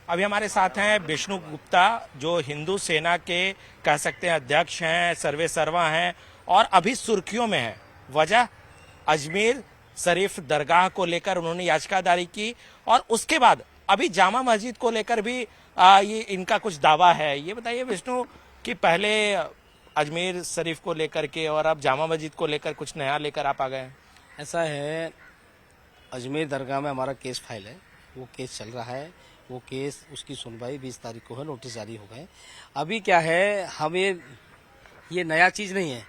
अभी हमारे साथ हैं विष्णु गुप्ता, जो हिंदू सेना के कह सकते हैं अध्यक्ष हैं, सर्वे सर्वा हैं और अभी सुर्खियों में हैं। वजह अजमेर शरीफ दरगाह को लेकर उन्होंने याचिका दायर की और उसके बाद अभी जामा मस्जिद को लेकर भी ये इनका कुछ दावा है। ये बताइए विष्णु कि पहले अजमेर शरीफ को लेकर के और अब जामा मस्जिद को लेकर कुछ नया लेकर आप आ गए हैं। ऐसा है, अजमेर दरगाह में हमारा केस फाइल है, वो केस चल रहा है। वो केस उसकी सुनवाई 20 तारीख को है, नोटिस जारी हो गए। अभी क्या है, हमें ये नया चीज नहीं है,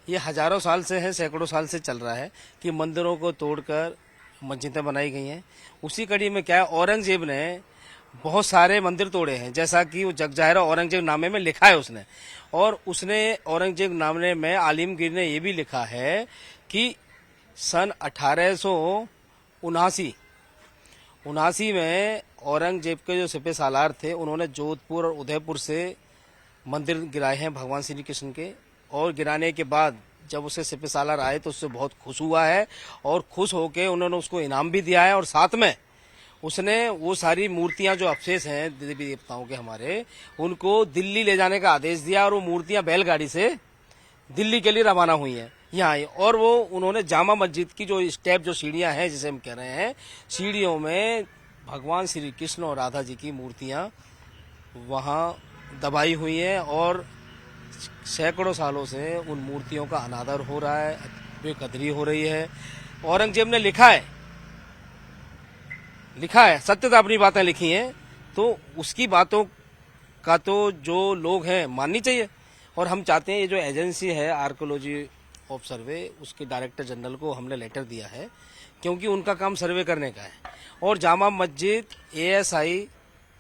ये हजारों साल से है, सैकड़ों साल से चल रहा है कि मंदिरों को तोड़कर मस्जिदें बनाई गई हैं। उसी कड़ी में क्या है, औरंगजेब ने बहुत सारे मंदिर तोड़े हैं, जैसा कि वो जगजाहिरा औरंगजेब नामे में लिखा है उसने। और उसने औरंगजेब नामे में आलिमगीर ने ये भी लिखा है कि सन 1879 में औरंगजेब के जो सिपह सालार थे, उन्होंने जोधपुर और उदयपुर से मंदिर गिराए हैं भगवान श्री कृष्ण के। और गिराने के बाद जब उसे सिपह सालार आए तो उससे बहुत खुश हुआ है और खुश होके उन्होंने उसको इनाम भी दिया है। और साथ में उसने वो सारी मूर्तियां जो अवशेष हैं देवी देवताओं के हमारे, उनको दिल्ली ले जाने का आदेश दिया और वो मूर्तियां बैलगाड़ी से दिल्ली के लिए रवाना हुई हैं यहाँ आई। और वो उन्होंने जामा मस्जिद की जो स्टेप, जो सीढ़ियां हैं जिसे हम कह रहे हैं, सीढ़ियों में भगवान श्री कृष्ण और राधा जी की मूर्तियां वहाँ दबाई हुई हैं और सैकड़ों सालों से उन मूर्तियों का अनादर हो रहा है, बेकदरी हो रही है। औरंगजेब ने लिखा है, सत्यता अपनी बातें लिखी हैं, तो उसकी बातों का तो जो लोग हैं माननी चाहिए। और हम चाहते हैं, ये जो एजेंसी है आर्कियोलॉजी ऑफ सर्वे, उसके डायरेक्टर जनरल को हमने लेटर दिया है, क्योंकि उनका काम सर्वे करने का है। और जामा मस्जिद एएसआई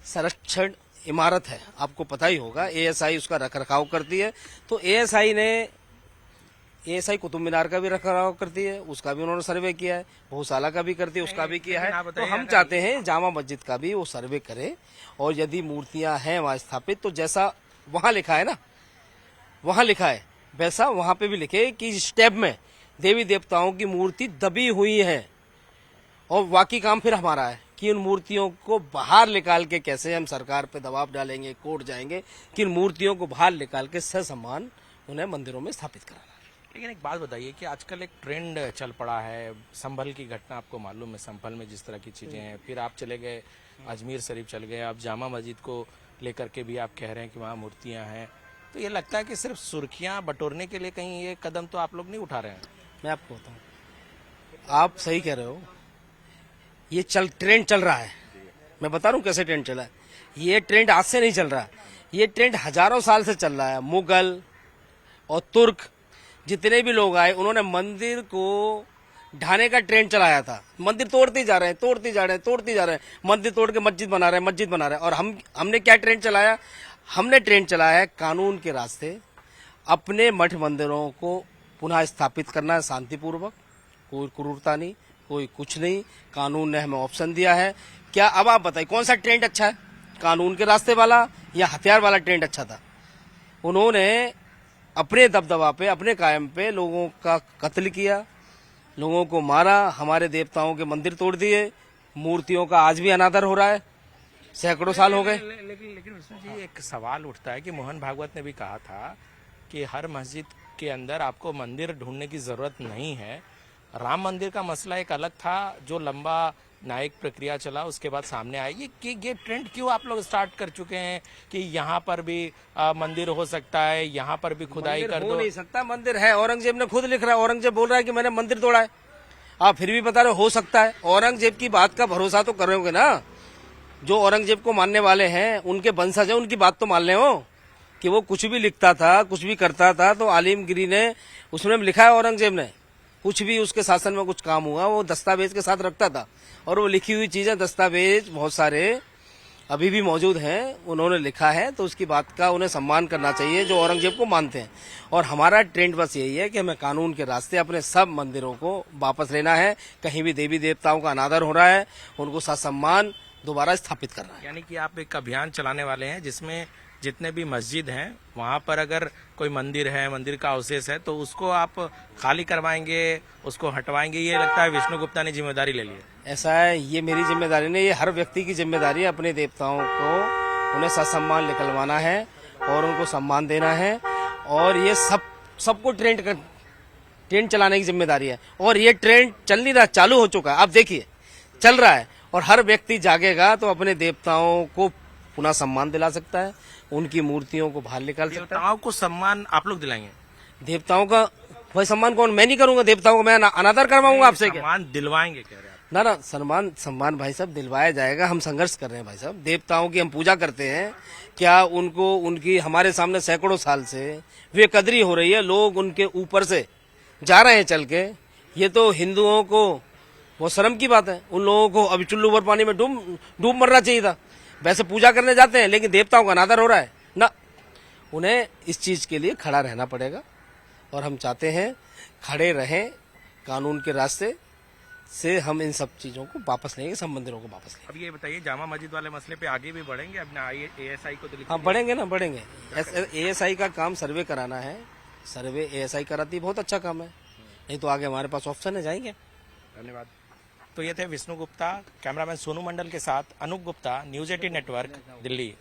संरक्षण इमारत है, आपको पता ही होगा, एएसआई उसका रखरखाव करती है। तो एएसआई कुतुब मीनार का भी रखरखाव करती है, उसका भी उन्होंने सर्वे किया है, भूसाला का भी करती है, उसका भी किया है। तो हम चाहते हैं जामा मस्जिद का भी वो सर्वे करे, और यदि मूर्तियां हैं वहां स्थापित, तो जैसा वहां लिखा है ना, वहां लिखा है वैसा वहां पे भी लिखे कि स्टेप में देवी देवताओं की मूर्ति दबी हुई है। और बाकी काम फिर हमारा है कि उन मूर्तियों को बाहर निकाल के कैसे हम सरकार पे दबाव डालेंगे, कोर्ट जाएंगे कि इन मूर्तियों को बाहर निकाल के ससम्मान उन्हें मंदिरों में स्थापित कराना। लेकिन एक बात बताइए कि आजकल एक ट्रेंड चल पड़ा है, संभल की घटना आपको मालूम है, संभल में जिस तरह की चीजें हैं, फिर आप चले गए अजमेर शरीफ चल गए, अब जामा मस्जिद को लेकर के भी आप कह रहे हैं कि वहाँ मूर्तियां हैं। तो ये लगता है कि सिर्फ सुर्खियां बटोरने के लिए कहीं ये कदम तो आप लोग नहीं उठा रहे हैं। मैं आपको बताऊं, आप सही कह रहे हो, ये ट्रेंड चल रहा है। मैं बता रहा हूँ कैसे ट्रेंड चला है। ये ट्रेंड आज से नहीं चल रहा, ये ट्रेंड हजारों साल से चल रहा है। मुगल और तुर्क जितने भी लोग आए, उन्होंने मंदिर को ढाने का ट्रेंड चलाया था। मंदिर तोड़ते जा रहे हैं, मंदिर तोड़ के मस्जिद बना रहे हैं। और हमने क्या ट्रेंड चलाया? हमने ट्रेंड चलाया है कानून के रास्ते अपने मठ मंदिरों को पुनः स्थापित करना है, शांतिपूर्वक, कोई क्रूरता नहीं, कोई कुछ नहीं। कानून ने हमें ऑप्शन दिया है। क्या अब आप बताइए कौन सा ट्रेंड अच्छा है, कानून के रास्ते वाला या हथियार वाला ट्रेंड अच्छा था? उन्होंने अपने दबदबा पे, अपने कायम पे लोगों का कत्ल किया, लोगों को मारा, हमारे देवताओं के मंदिर तोड़ दिए, मूर्तियों का आज भी अनादर हो रहा है, सैकड़ों साल हो गए। लेकिन विष्णु जी, एक सवाल उठता है कि मोहन भागवत ने भी कहा था कि हर मस्जिद के अंदर आपको मंदिर ढूंढने की जरूरत नहीं है। राम मंदिर का मसला एक अलग था, जो लंबा न्यायिक प्रक्रिया चला, उसके बाद सामने आएगी कि ये ट्रेंड क्यों आप लोग स्टार्ट कर चुके हैं कि यहाँ पर भी मंदिर हो सकता है, यहाँ पर भी खुदाई कर दो। हो नहीं सकता, मंदिर है। औरंगजेब ने खुद लिख रहा है, औरंगजेब बोल रहा है कि मैंने मंदिर तोड़ा है। आप फिर भी बता रहे हो सकता है। औरंगजेब की बात का भरोसा तो कर रहे होगे ना, जो औरंगजेब को मानने वाले हैं, उनके वंशज हैं, उनकी बात तो मान ले हो कि वो कुछ भी लिखता था, कुछ भी करता था, तो आलिमगिरी ने उसमें लिखा है, औरंगजेब ने कुछ भी उसके शासन में कुछ काम हुआ वो दस्तावेज के साथ रखता था। और वो लिखी हुई चीजें, दस्तावेज बहुत सारे अभी भी मौजूद हैं, उन्होंने लिखा है, तो उसकी बात का उन्हें सम्मान करना चाहिए जो औरंगजेब को मानते हैं। और हमारा ट्रेंड बस यही है कि हमें कानून के रास्ते अपने सब मंदिरों को वापस लेना है। कहीं भी देवी देवताओं का अनादर हो रहा है, उनको ससम्मान दोबारा स्थापित करना है। यानी कि आप एक अभियान चलाने वाले हैं जिसमें जितने भी मस्जिद हैं वहां पर अगर कोई मंदिर है, मंदिर का अवशेष है, तो उसको आप खाली करवाएंगे, उसको हटवाएंगे। ये लगता है विष्णु गुप्ता ने जिम्मेदारी ले ली है। ऐसा है, ये मेरी जिम्मेदारी नहीं, ये हर व्यक्ति की जिम्मेदारी है अपने देवताओं को उन्हें ससम्मान निकलवाना है और उनको सम्मान देना है। और ये सबको ट्रेन चलाने की जिम्मेदारी है। और ये ट्रेन चल नहीं रहा, चालू हो चुका है, आप देखिए चल रहा है। और हर व्यक्ति जागेगा तो अपने देवताओं को पुनः सम्मान दिला सकता है, उनकी मूर्तियों को बाहर निकाल सकता है। देवताओं को सम्मान आप लोग दिलाएंगे? देवताओं का वही सम्मान कौन, मैं नहीं करूंगा। देवताओं को मैं अनादर करवाऊंगा आपसे क्या? सम्मान दिलवाएंगे कह रहे हैं आप? ना सम्मान भाई साहब दिलवाया जाएगा। हम संघर्ष कर रहे हैं भाई साहब, देवताओं की हम पूजा करते हैं। क्या उनको उनकी हमारे सामने सैकड़ों साल से वे कदरी हो रही है, लोग उनके ऊपर से जा रहे हैं चल के। ये तो हिंदुओं को वो शर्म की बात है। उन लोगों को अभी चुल्लू भर पानी में डूब मरना चाहिए था। वैसे पूजा करने जाते हैं लेकिन देवताओं का अनादर हो रहा है ना। उन्हें इस चीज के लिए खड़ा रहना पड़ेगा और हम चाहते हैं खड़े रहें। कानून के रास्ते से हम इन सब चीजों को वापस लेंगे, सब मंदिरों को वापस लेंगे। अब ये बताइए, जामा मस्जिद वाले मसले पे आगे भी बढ़ेंगे अपना ASI को दिल्ली? हाँ बढ़ेंगे ना, बढ़ेंगे। ASI का काम सर्वे कराना है, सर्वे ASI कराती है, बहुत अच्छा काम है। नहीं तो आगे हमारे पास ऑप्शन है, जाएंगे। धन्यवाद। तो ये थे विष्णु गुप्ता, कैमरामैन सोनू मंडल के साथ अनूप गुप्ता, न्यूज़ 18 नेटवर्क, दिल्ली।